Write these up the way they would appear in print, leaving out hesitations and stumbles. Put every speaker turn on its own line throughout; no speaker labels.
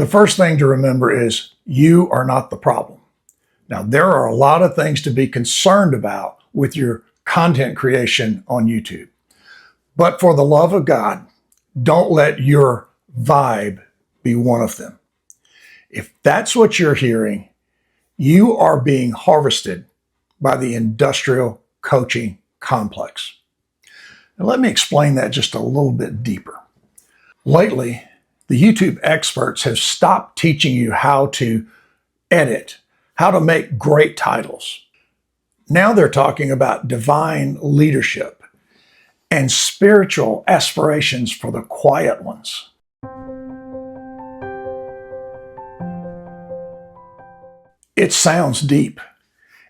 The first thing to remember is you are not the problem. Now, there are a lot of things to be concerned about with your content creation on YouTube. But for the love of God, don't let your vibe be one of them. If that's what you're hearing, you are being harvested by the industrial coaching complex. Now, let me explain that just a little bit deeper. Lately, the YouTube experts have stopped teaching you how to edit, how to make great titles. Now they're talking about divine leadership and spiritual aspirations for the quiet ones. It sounds deep.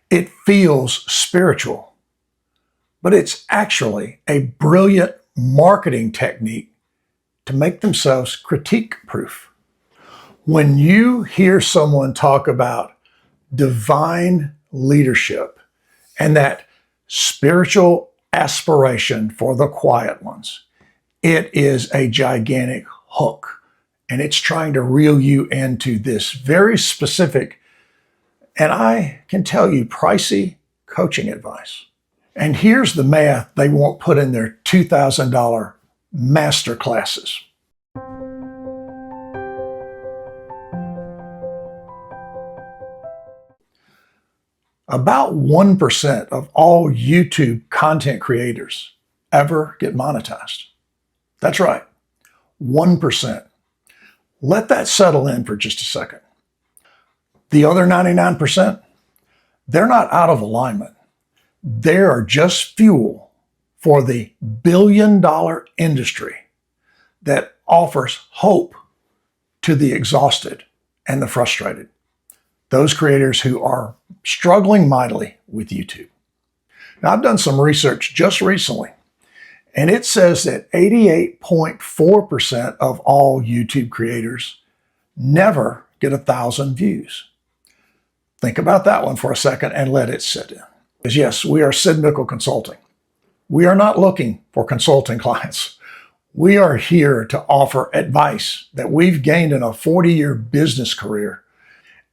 It feels spiritual, but it's actually a brilliant marketing technique to make themselves critique-proof. When you hear someone talk about divine leadership and that spiritual aspiration for the quiet ones, it is a gigantic hook, and it's trying to reel you into this very specific, and I can tell you, pricey coaching advice. And here's the math they won't put in their $2,000 master classes. About 1% of all YouTube content creators ever get monetized. That's right, 1%. Let that settle in for just a second. The other 99%, they're not out of alignment. They are just fuel for the billion-dollar industry that offers hope to the exhausted and the frustrated, those creators who are struggling mightily with YouTube. Now, I've done some research just recently, and it says that 88.4% of all YouTube creators never get 1,000 views. Think about that one for a second and let it sit in. Because yes, we are Sid Mickle Consulting. We are not looking for consulting clients. We are here to offer advice that we've gained in a 40-year business career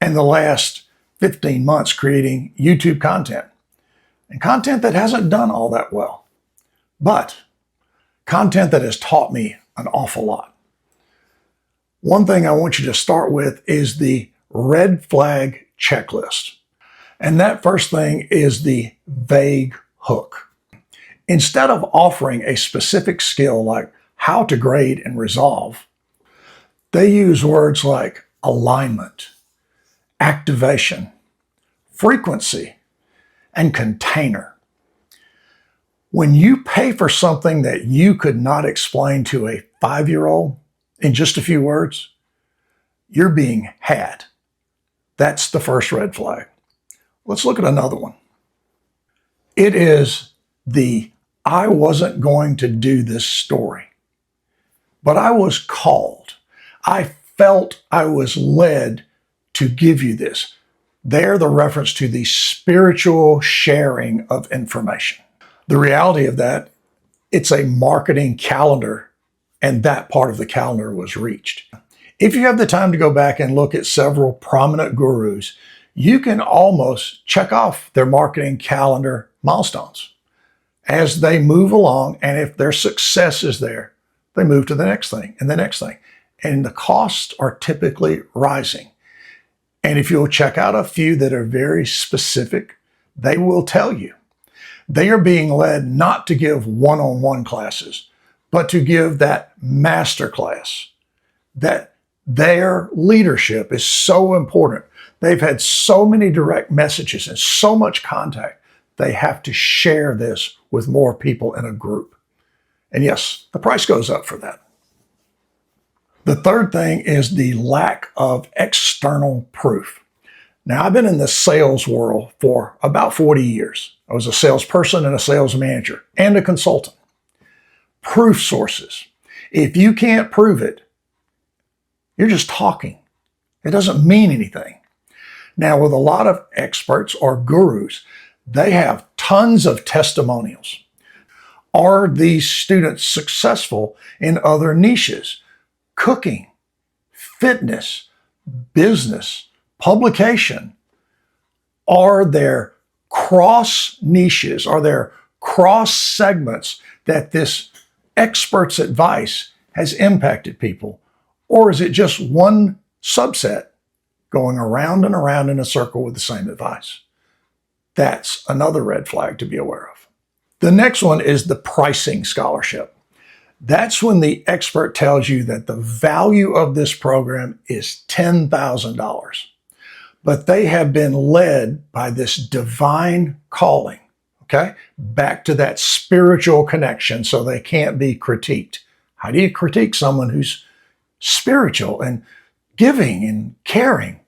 and the last 15 months creating YouTube content. And content that hasn't done all that well, but content that has taught me an awful lot. One thing I want you to start with is the red flag checklist. And that first thing is the vague hook. Instead of offering a specific skill like how to grade and resolve, they use words like alignment, activation, frequency, and container. When you pay for something that you could not explain to a 5-year-old in just a few words, you're being had. That's the first red flag. Let's look at another one. It is the I wasn't going to do this story, but I was called. I felt I was led to give you this. They're the reference to the spiritual sharing of information. The reality of that, it's a marketing calendar, and that part of the calendar was reached. If you have the time to go back and look at several prominent gurus, you can almost check off their marketing calendar milestones as they move along, and if their success is there, they move to the next thing and the next thing. And the costs are typically rising. And if you'll check out a few that are very specific, they will tell you. They are being led not to give one-on-one classes, but to give that master class, that their leadership is so important. They've had so many direct messages and so much contact. They have to share this with more people in a group. And yes, the price goes up for that. The third thing is the lack of external proof. Now, I've been in the sales world for about 40 years. I was a salesperson and a sales manager and a consultant. Proof sources. If you can't prove it, you're just talking. It doesn't mean anything. Now, with a lot of experts or gurus, they have tons of testimonials. Are these students successful in other niches? Cooking, fitness, business, publication? Are there cross niches? Are there cross segments that this expert's advice has impacted people? Or is it just one subset going around and around in a circle with the same advice? That's another red flag to be aware of. The next one is the pricing scholarship. That's when the expert tells you that the value of this program is $10,000, but they have been led by this divine calling, okay? Back to that spiritual connection, so they can't be critiqued. How do you critique someone who's spiritual and giving and caring?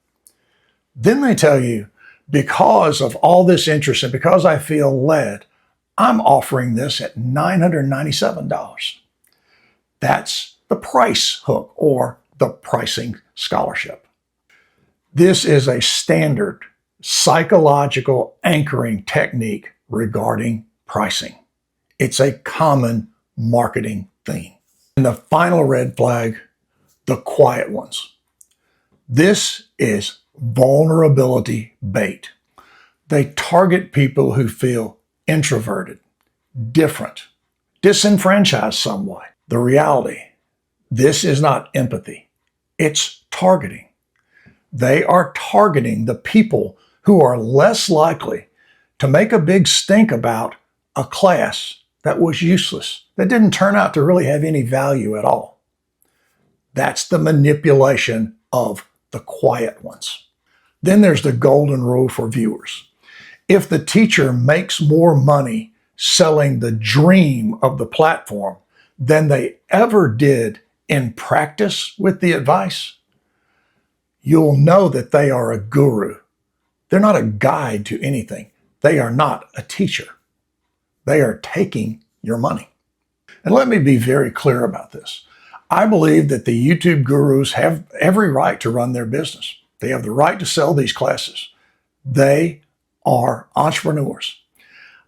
Then they tell you, because of all this interest and because I feel led, I'm offering this at $997. That's the price hook, or the pricing scholarship. This is a standard psychological anchoring technique regarding pricing. It's a common marketing theme. And the final red flag, the quiet ones. This is vulnerability bait. They target people who feel introverted, different, disenfranchised somewhat. The reality, this is not empathy. It's targeting. They are targeting the people who are less likely to make a big stink about a class that was useless, that didn't turn out to really have any value at all. That's the manipulation of the quiet ones. Then there's the golden rule for viewers. If the teacher makes more money selling the dream of the platform than they ever did in practice with the advice, you'll know that they are a guru. They're not a guide to anything. They are not a teacher. They are taking your money. And let me be very clear about this. I believe that the YouTube gurus have every right to run their business. They have the right to sell these classes. They are entrepreneurs.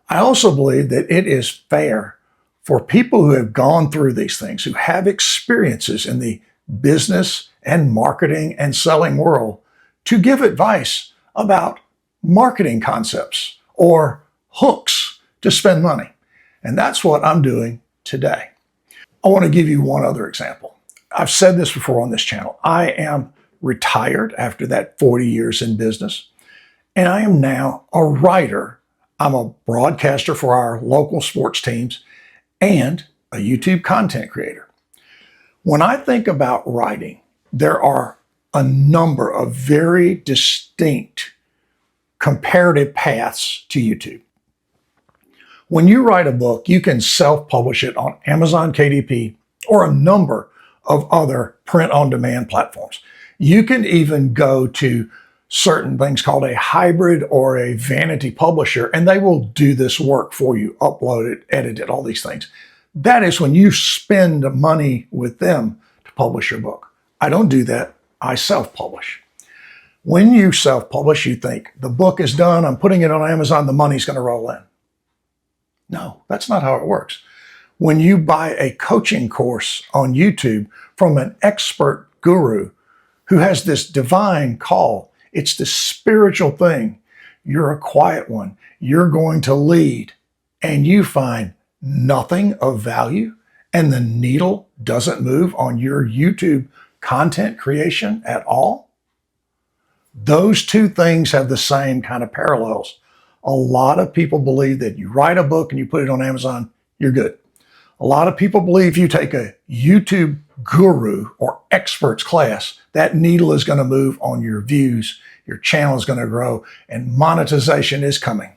I also believe that it is fair for people who have gone through these things, who have experiences in the business and marketing and selling world, to give advice about marketing concepts or hooks to spend money. And that's what I'm doing today. I want to give you one other example. I've said this before on this channel. I am retired after that 40 years in business, and I am now a writer. I'm a broadcaster for our local sports teams and a YouTube content creator. When I think about writing, there are a number of very distinct comparative paths to YouTube. When you write a book, you can self-publish it on Amazon KDP or a number of other print-on-demand platforms. You can even go to certain things called a hybrid or a vanity publisher, and they will do this work for you, upload it, edit it, all these things. That is when you spend money with them to publish your book. I don't do that. I self-publish. When you self-publish, you think, the book is done, I'm putting it on Amazon, the money's going to roll in. No, that's not how it works. When you buy a coaching course on YouTube from an expert guru who has this divine call, it's this spiritual thing. You're a quiet one. You're going to lead, and you find nothing of value, and the needle doesn't move on your YouTube content creation at all. Those two things have the same kind of parallels. A lot of people believe that you write a book and you put it on Amazon, you're good. A lot of people believe you take a YouTube guru or experts class, that needle is going to move on your views, your channel is going to grow, and monetization is coming.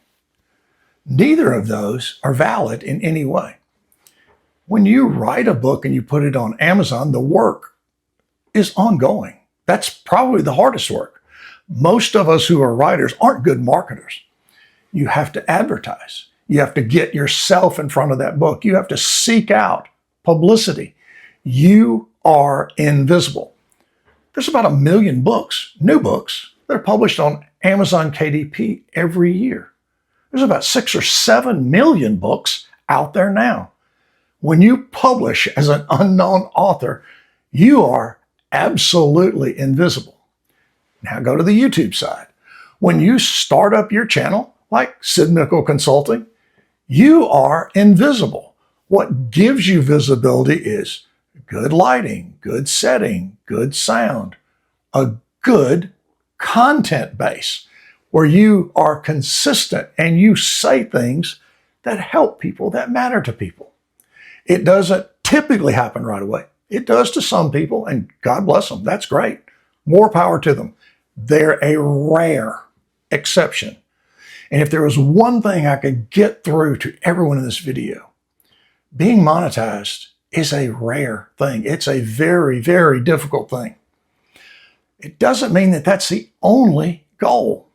Neither of those are valid in any way. When you write a book and you put it on Amazon, the work is ongoing. That's probably the hardest work. Most of us who are writers aren't good marketers. You have to advertise. You have to get yourself in front of that book. You have to seek out publicity. You are invisible. There's about 1 million books, new books, that are published on Amazon KDP every year. There's about 6 or 7 million books out there now. When you publish as an unknown author, you are absolutely invisible. Now go to the YouTube side. When you start up your channel, like Sid Nickel Consulting, you are invisible. What gives you visibility is good lighting, good setting, good sound, a good content base where you are consistent and you say things that help people, that matter to people. It doesn't typically happen right away. It does to some people, and God bless them. That's great. More power to them. They're a rare exception. And if there was one thing I could get through to everyone in this video, being monetized is a rare thing. It's a very, very difficult thing. It doesn't mean that that's the only goal.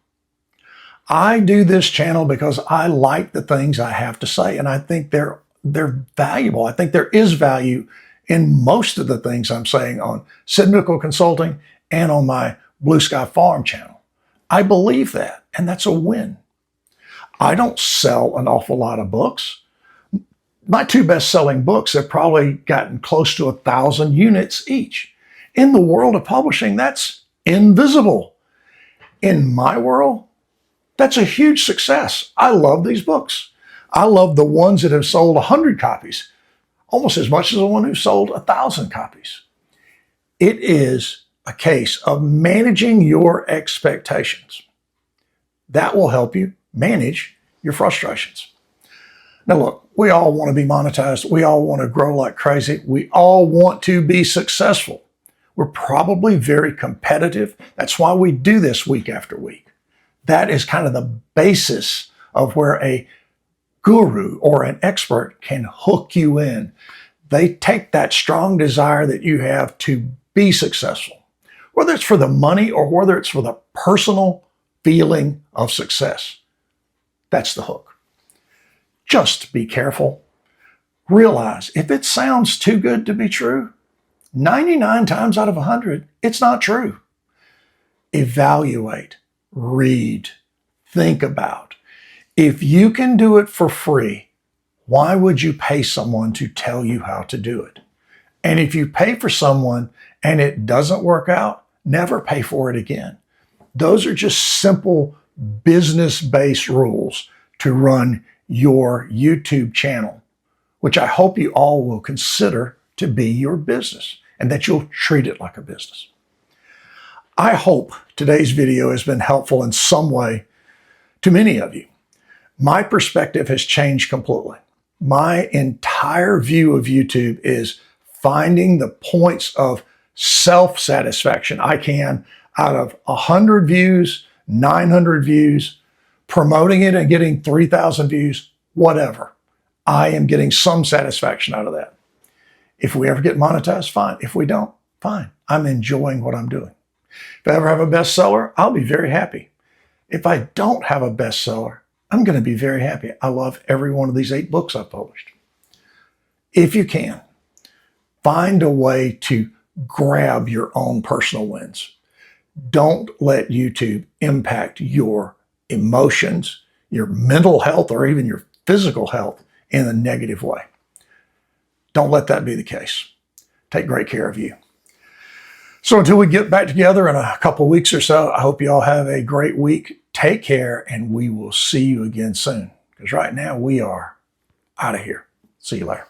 I do this channel because I like the things I have to say, and I think they're valuable. I think there is value in most of the things I'm saying on Sid Nickel Consulting and on my Blue Sky Farm channel. I believe that, and that's a win. I don't sell an awful lot of books. My two best-selling books have probably gotten close to 1,000 units each. In the world of publishing, that's invisible. In my world, that's a huge success. I love these books. I love the ones that have sold 100 copies, almost as much as the one who sold 1,000 copies. It is a case of managing your expectations. That will help you manage your frustrations. Now look, we all want to be monetized. We all want to grow like crazy. We all want to be successful. We're probably very competitive. That's why we do this week after week. That is kind of the basis of where a guru or an expert can hook you in. They take that strong desire that you have to be successful, whether it's for the money or whether it's for the personal feeling of success. That's the hook. Just be careful. Realize if it sounds too good to be true, 99 times out of 100, it's not true. Evaluate, read, think about. If you can do it for free, why would you pay someone to tell you how to do it? And if you pay for someone and it doesn't work out, never pay for it again. Those are just simple business-based rules to run your YouTube channel, which I hope you all will consider to be your business and that you'll treat it like a business. I hope today's video has been helpful in some way to many of you. My perspective has changed completely. My entire view of YouTube is finding the points of self-satisfaction I can out of 100 views, 900 views, promoting it and getting 3,000 views, whatever. I am getting some satisfaction out of that. If we ever get monetized, fine. If we don't, fine. I'm enjoying what I'm doing. If I ever have a bestseller, I'll be very happy. If I don't have a bestseller, I'm going to be very happy. I love every one of these 8 books I've published. If you can, find a way to grab your own personal wins. Don't let YouTube impact your emotions, your mental health, or even your physical health in a negative way. Don't let that be the case. Take great care of you. So until we get back together in a couple of weeks or so, I hope you all have a great week. Take care, and we will see you again soon. Because right now we are out of here. See you later.